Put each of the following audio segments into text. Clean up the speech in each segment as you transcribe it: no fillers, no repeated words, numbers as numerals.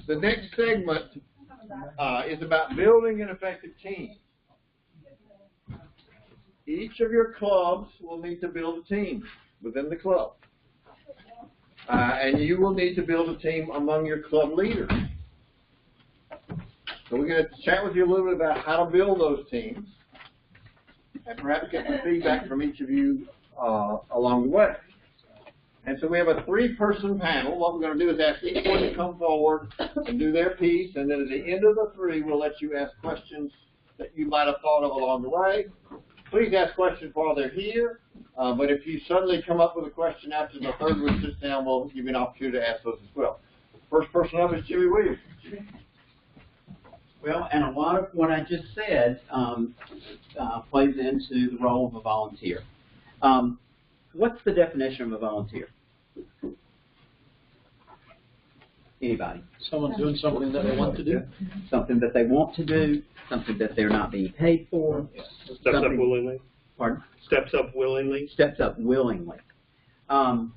The next segment is about building an effective team. Each of your clubs will need to build a team within the club. And you will need to build a team among your club leaders. So we're going to chat with you a little bit about how to build those teams and perhaps get some feedback from each of you along the way. And so we have a 3-person panel. What we're going to do is ask each one to come forward and do their piece, and then at the end of the 3, we'll let you ask questions that you might have thought of along the way. Please ask questions while they're here, but if you suddenly come up with a question after the 3rd one sits down, we'll give you an opportunity to ask those as well. First person up is Jimmie Williamson. Jimmy? Well, and a lot of what I just said plays into the role of a volunteer. What's the definition of a volunteer? Anybody? Someone doing something that they want to do. Something that they want to do, something that they're not being paid for. Steps up willingly. Pardon? Steps up willingly. Steps up willingly. And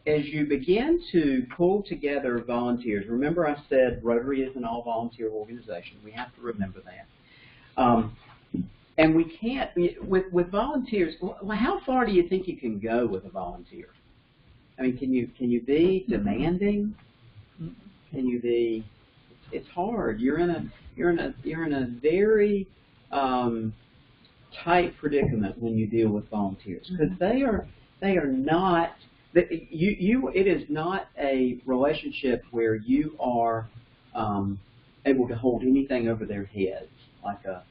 as you begin to pull together volunteers, remember I said Rotary is an all-volunteer organization. We have to remember that. And we can't, with volunteers, well, how far do you think you can go with a volunteer? I mean, can you be demanding? Can you be? It's hard. You're in a very tight predicament when you deal with volunteers because they are not. It is not a relationship where you are able to hold anything over their heads like a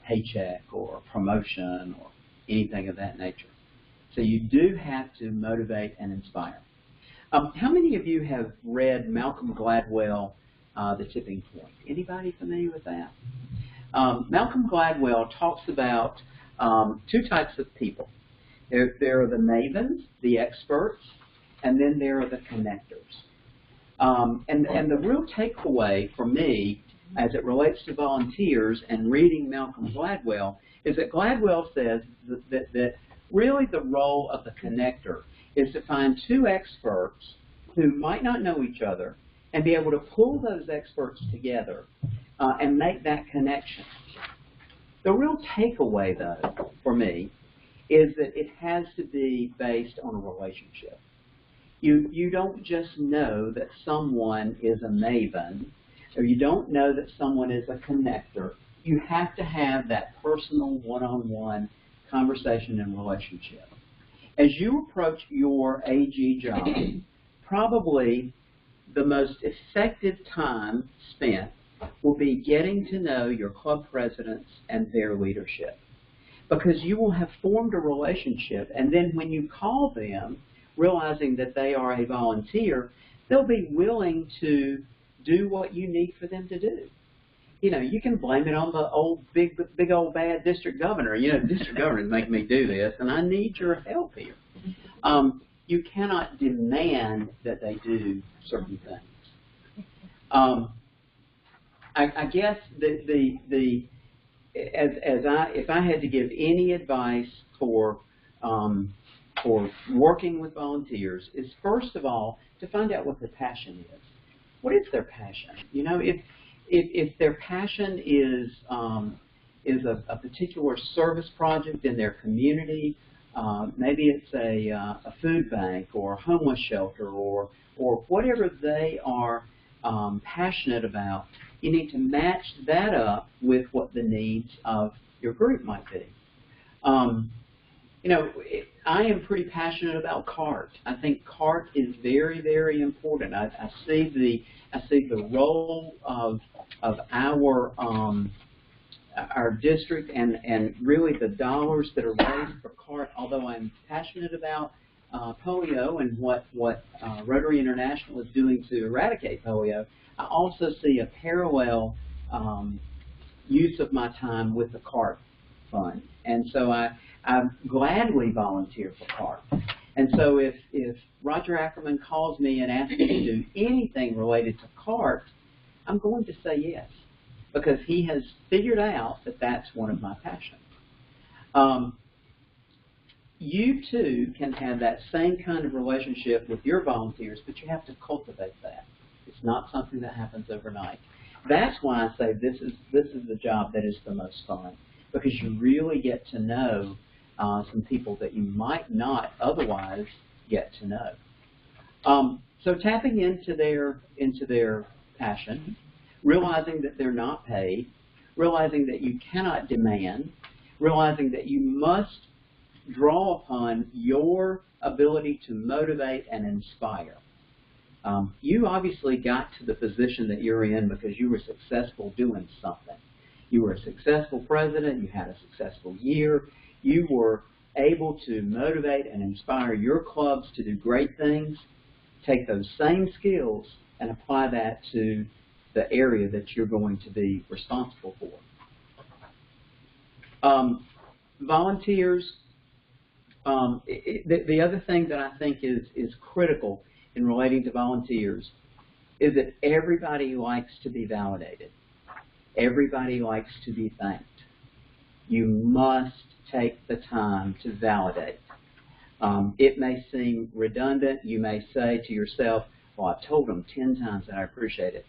paycheck or a promotion or anything of that nature. So you do have to motivate and inspire. How many of you have read Malcolm Gladwell, The Tipping Point? Anybody familiar with that? Malcolm Gladwell talks about 2 types of people. There are the mavens, the experts, and then there are the connectors. And the real takeaway for me as it relates to volunteers and reading Malcolm Gladwell is that Gladwell says that really the role of the connector is to find 2 experts who might not know each other and be able to pull those experts together and make that connection. The real takeaway, though, for me, is that it has to be based on a relationship. You don't just know that someone is a maven, or you don't know that someone is a connector. You have to have that personal one-on-one conversation and relationship. As you approach your AG job, probably the most effective time spent will be getting to know your club presidents and their leadership. Because you will have formed a relationship, and then when you call them, realizing that they are a volunteer, they'll be willing to do what you need for them to do. You know, you can blame it on the old big old bad district governor. You know, the district governor is making me do this, and I need your help here. You cannot demand that they do certain things. I guess if I had to give any advice for working with volunteers, is first of all to find out what their passion is. What is their passion? You know, if their passion is a particular service project in their community, maybe it's a food bank or a homeless shelter or whatever they are passionate about, you need to match that up with what the needs of your group might be. You know, I am pretty passionate about CART. I think CART is very, very important. I see the role of our district and really the dollars that are raised for CART. Although I'm passionate about polio and what Rotary International is doing to eradicate polio, I also see a parallel use of my time with the CART fund, and so I gladly volunteer for CART. And so if Roger Ackerman calls me and asks me to do anything related to CART, I'm going to say yes, because he has figured out that that's one of my passions. You too can have that same kind of relationship with your volunteers, but you have to cultivate that. It's not something that happens overnight. That's why I say this is the job that is the most fun, because you really get to know some people that you might not otherwise get to know. So tapping into their passion, realizing that they're not paid, realizing that you cannot demand, realizing that you must draw upon your ability to motivate and inspire. You obviously got to the position that you're in because you were successful doing something. You were a successful president, you had a successful year, you were able to motivate and inspire your clubs to do great things. Take those same skills and apply that to the area that you're going to be responsible for. Volunteers, the other thing that I think is critical in relating to volunteers is that everybody likes to be validated. Everybody likes to be thanked. You must take the time to validate. It may seem redundant. You may say to yourself, well, I've told them 10 times that I appreciate it.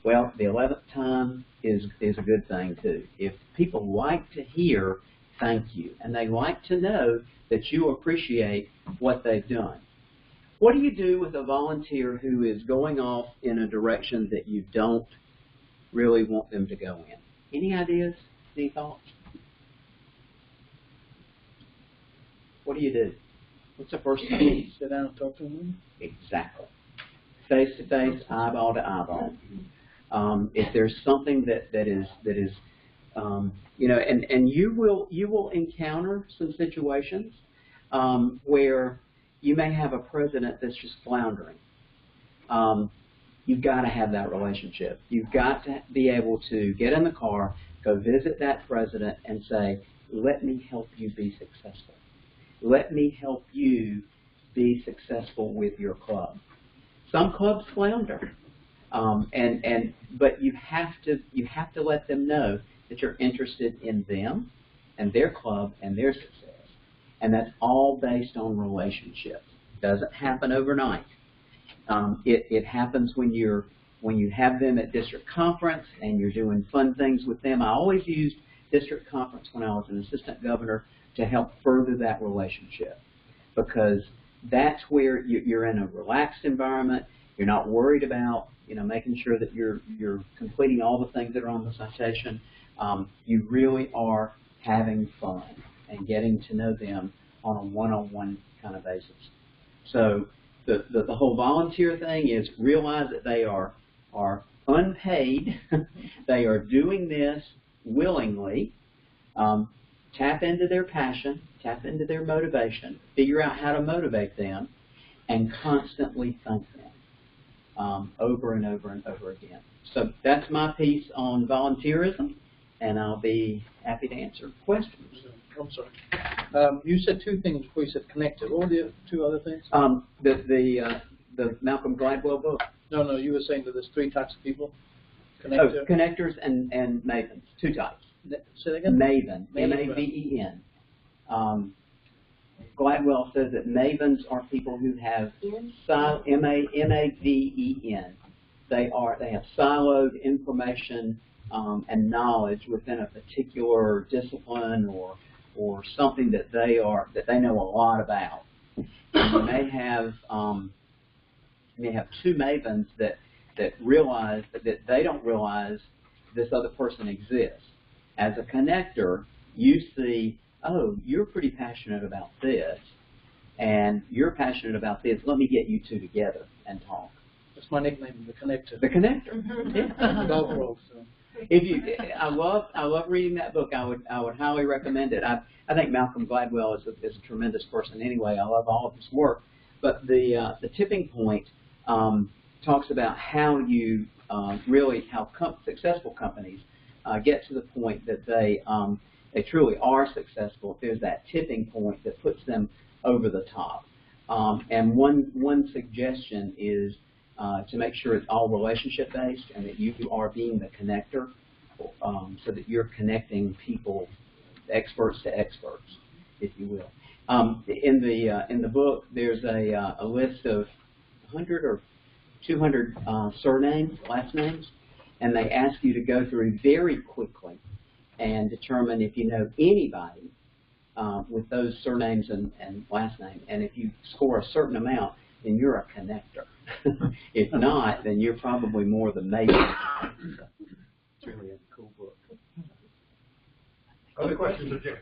Well, the 11th time is a good thing, too. If people like to hear thank you, and they like to know that you appreciate what they've done. What do you do with a volunteer who is going off in a direction that you don't really want them to go in? Any ideas? Any thoughts? What do you do? What's the first thing? Sit down and talk to them. Exactly. Face to face, eyeball to eyeball. If there's something that is you know, and you will encounter some situations where you may have a president that's just floundering. You've got to have that relationship. You've got to be able to get in the car, go visit that president, and say, "Let me help you be successful. Let me help you be successful with your club." Some clubs flounder, but you have to let them know that you're interested in them and their club and their success, and that's all based on relationship. It doesn't happen overnight. It happens when you have them at district conference and you're doing fun things with them. I always used district conference when I was an assistant governor to help further that relationship, because that's where you're in a relaxed environment. You're not worried about making sure that you're completing all the things that are on the citation. You really are having fun and getting to know them on a one-on-one kind of basis. So the whole volunteer thing is realize that they are unpaid. They are doing this willingly. Tap into their passion, tap into their motivation, figure out how to motivate them, and constantly thank them over and over and over again. So that's my piece on volunteerism, and I'll be happy to answer questions. I'm sorry. You said two things before you said connected. What were the two other things? The Malcolm Gladwell book. No, you were saying that there's three types of people. Connector. Oh, connectors and mavens, two types. Say that again? Maven, M-A-V-E-N. Gladwell says that mavens are people who have M-A-V-E-N. They have siloed information and knowledge within a particular discipline or something that they know a lot about. And you may have two mavens that realize that they don't realize this other person exists. As a connector, you see, oh, you're pretty passionate about this, and you're passionate about this. Let me get you two together and talk. That's my nickname, the connector. The connector. Yeah. Golf pro, so. I love reading that book. I would highly recommend it. I think Malcolm Gladwell is a tremendous person anyway. I love all of his work. But the tipping point talks about how you successful companies get to the point that they truly are successful. If there's that tipping point that puts them over the top. And one suggestion is to make sure it's all relationship based and that you are being the connector, so that you're connecting people, experts to experts, if you will. In the book, there's a list of 100 or 200 surnames, last names, and they ask you to go through very quickly and determine if you know anybody with those surnames and last name. And if you score a certain amount, then you're a connector. If not, then you're probably more the maybe. So, it's really a cool book. Other questions of Jim?